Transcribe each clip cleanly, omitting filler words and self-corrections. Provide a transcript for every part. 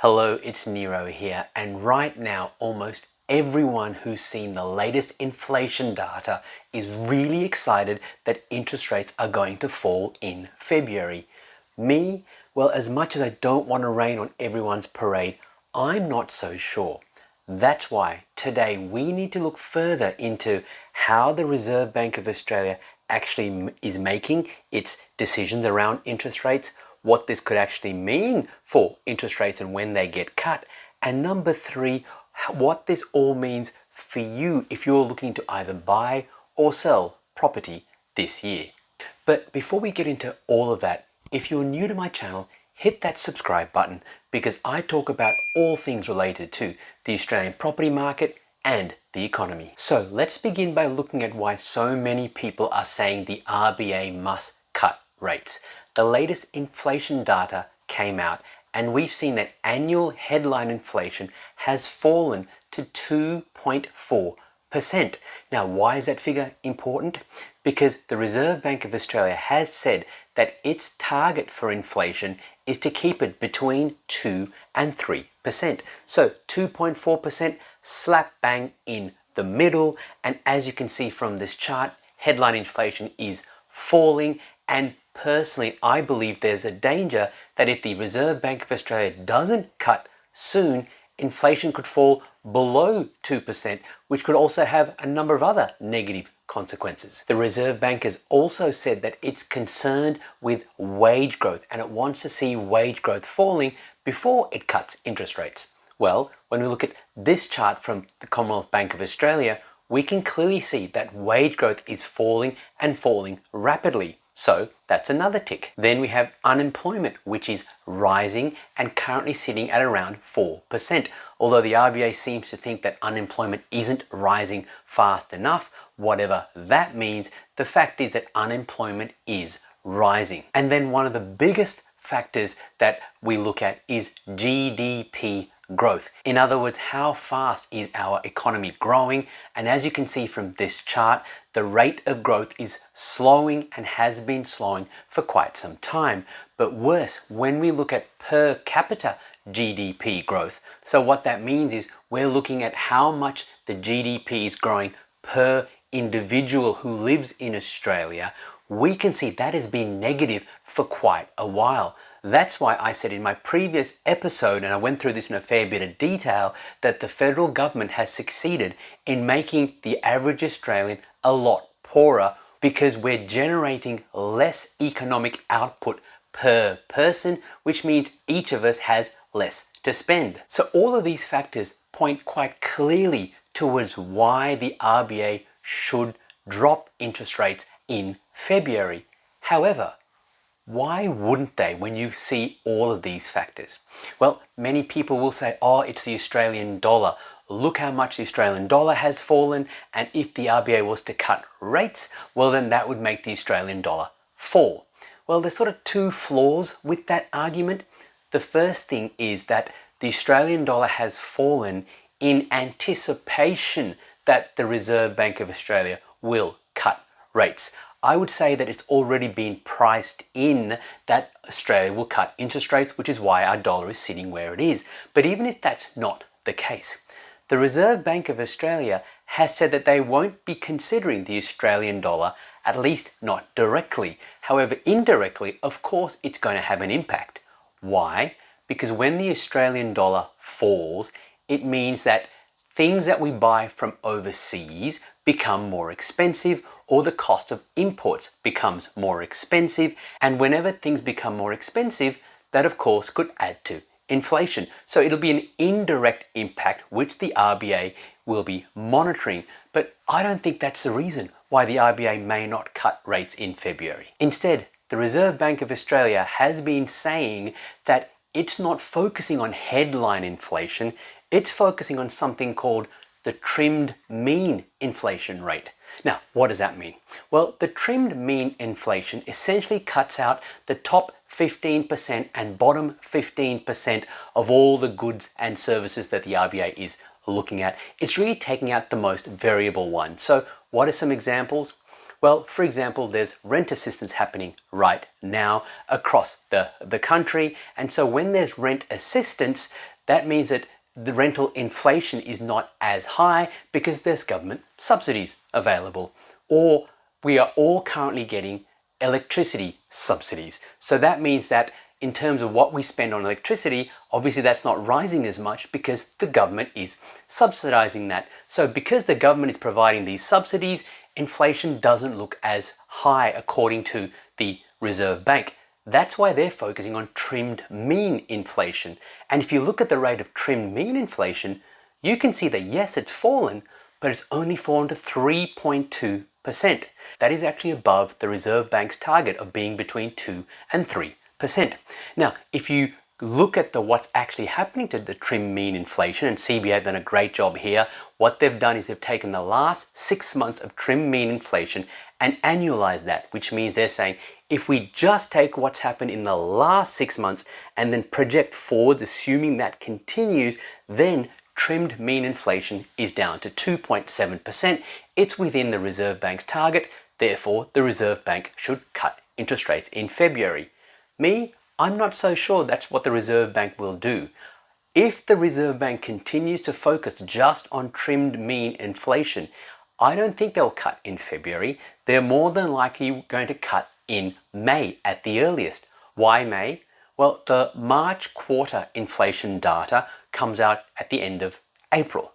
Hello, it's Nero here, and right now almost everyone who's seen the latest inflation data is really excited that interest rates are going to fall in February. Me, well, as much as I don't want to rain on everyone's parade, I'm not so sure. That's why today we need to look further into how the Reserve Bank of Australia actually is making its decisions around interest rates, what this could actually mean for interest rates and when they get cut, and number three, what this all means for you if you're looking to either buy or sell property this year. But before we get into all of that, if you're new to my channel, hit that subscribe button because I talk about all things related to the Australian property market and the economy. So let's begin by looking at why so many people are saying the RBA must cut rates. The latest inflation data came out and we've seen that annual headline inflation has fallen to 2.4%. Now, why is that figure important? Because the Reserve Bank of Australia has said that its target for inflation is to keep it between 2 and 3%. So 2.4% slap bang in the middle. And as you can see from this chart, headline inflation is falling, and personally, I believe there's a danger that if the Reserve Bank of Australia doesn't cut soon, inflation could fall below 2%, which could also have a number of other negative consequences. The Reserve Bank has also said that it's concerned with wage growth and it wants to see wage growth falling before it cuts interest rates. Well, when we look at this chart from the Commonwealth Bank of Australia, we can clearly see that wage growth is falling and falling rapidly. So that's another tick. Then we have unemployment, which is rising and currently sitting at around 4%. Although the RBA seems to think that unemployment isn't rising fast enough, whatever that means, the fact is that unemployment is rising. And then one of the biggest factors that we look at is GDP growth. In other words, how fast is our economy growing? And as you can see from this chart, the rate of growth is slowing and has been slowing for quite some time. But worse, when we look at per capita GDP growth, so what that means is we're looking at how much the GDP is growing per individual who lives in Australia, we can see that has been negative for quite a while. That's why I said in my previous episode, and I went through this in a fair bit of detail, that the federal government has succeeded in making the average Australian a lot poorer because we're generating less economic output per person, which means each of us has less to spend. So all of these factors point quite clearly towards why the RBA should drop interest rates in February. However, why wouldn't they when you see all of these factors? Well, many people will say, oh, it's the Australian dollar. Look how much the Australian dollar has fallen, and if the RBA was to cut rates, well then that would make the Australian dollar fall. Well, there's sort of two flaws with that argument. The first thing is that the Australian dollar has fallen in anticipation that the Reserve Bank of Australia will cut rates. I would say that it's already been priced in that Australia will cut interest rates, which is why our dollar is sitting where it is. But even if that's not the case, the Reserve Bank of Australia has said that they won't be considering the Australian dollar, at least not directly. However, indirectly, of course, it's going to have an impact. Why? Because when the Australian dollar falls, it means that things that we buy from overseas become more expensive, or the cost of imports becomes more expensive. And whenever things become more expensive, that of course could add to inflation. So it'll be an indirect impact which the RBA will be monitoring. But I don't think that's the reason why the RBA may not cut rates in February. Instead, the Reserve Bank of Australia has been saying that it's not focusing on headline inflation, it's focusing on something called the trimmed mean inflation rate. Now, what does that mean? Well, the trimmed mean inflation essentially cuts out the top 15% and bottom 15% of all the goods and services that the RBA is looking at. It's really taking out the most variable ones. So what are some examples? Well, for example, there's rent assistance happening right now across the country. And so when there's rent assistance, that means that the rental inflation is not as high because there's government subsidies available. Or we are all currently getting electricity subsidies. So that means that in terms of what we spend on electricity, obviously that's not rising as much because the government is subsidizing that. So because the government is providing these subsidies, inflation doesn't look as high according to the Reserve Bank. That's why they're focusing on trimmed mean inflation. And if you look at the rate of trimmed mean inflation, you can see that yes, it's fallen, but it's only fallen to 3.2%. That is actually above the Reserve Bank's target of being between 2 and 3%. Now, if you look at what's actually happening to the trim mean inflation, and CBA have done a great job here, what they've done is they've taken the last 6 months of trim mean inflation and annualized that, which means they're saying if we just take what's happened in the last 6 months and then project forwards, assuming that continues, then trimmed mean inflation is down to 2.7%. It's within the Reserve Bank's target, therefore the Reserve Bank should cut interest rates in February. Me, I'm not so sure that's what the Reserve Bank will do. If the Reserve Bank continues to focus just on trimmed mean inflation, I don't think they'll cut in February. They're more than likely going to cut in May at the earliest. Why May? Well, the March quarter inflation data comes out at the end of April.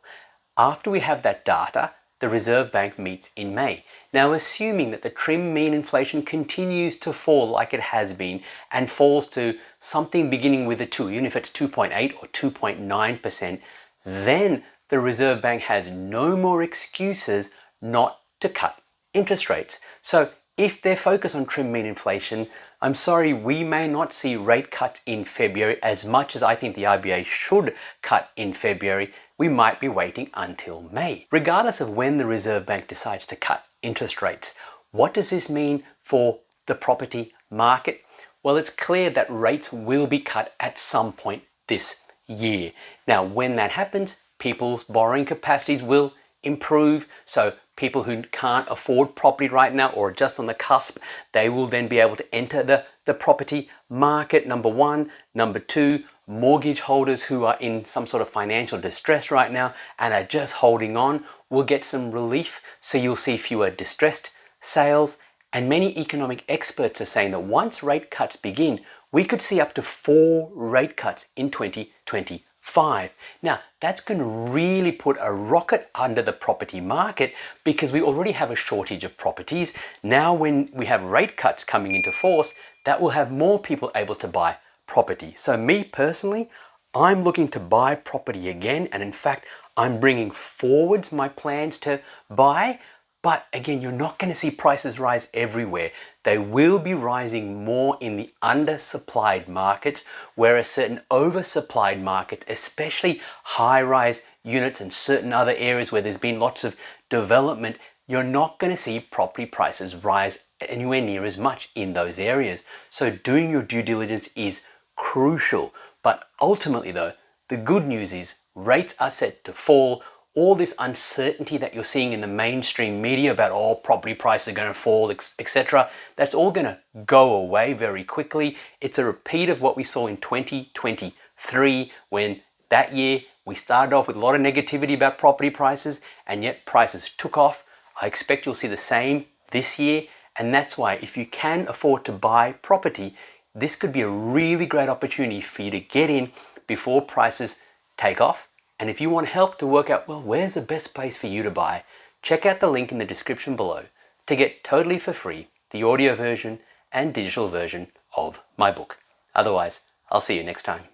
After we have that data, the Reserve Bank meets in May. Now, assuming that the trim mean inflation continues to fall like it has been and falls to something beginning with a 2, even if it's 2.8 or 2.9%, then the Reserve Bank has no more excuses not to cut interest rates. So if they're focused on trim mean inflation, I'm sorry, we may not see rate cuts in February as much as I think the RBA should cut in February. We might be waiting until May. Regardless of when the Reserve Bank decides to cut interest rates, what does this mean for the property market? Well, it's clear that rates will be cut at some point this year. Now, when that happens, people's borrowing capacities will improve. So people who can't afford property right now or are just on the cusp, they will then be able to enter the property market, number one. Number two, mortgage holders who are in some sort of financial distress right now and are just holding on will get some relief. So you'll see fewer distressed sales. And many economic experts are saying that once rate cuts begin, we could see up to 4 rate cuts in 2025. Now, that's going to really put a rocket under the property market because we already have a shortage of properties. Now, when we have rate cuts coming into force, that will have more people able to buy property. So me personally, I'm looking to buy property again. And in fact, I'm bringing forwards my plans to buy. But again, you're not going to see prices rise everywhere. They will be rising more in the undersupplied markets, whereas certain oversupplied markets, especially high-rise units and certain other areas where there's been lots of development, you're not going to see property prices rise anywhere near as much in those areas. So doing your due diligence is crucial. But ultimately though, the good news is rates are set to fall. All this uncertainty that you're seeing in the mainstream media about all property prices are going to fall, etc., that's all going to go away very quickly. It's a repeat of what we saw in 2023, when that year we started off with a lot of negativity about property prices and yet prices took off. I expect you'll see the same this year, and that's why if you can afford to buy property, this could be a really great opportunity for you to get in before prices take off. And if you want help to work out, well, where's the best place for you to buy, check out the link in the description below to get totally for free the audio version and digital version of my book. Otherwise, I'll see you next time.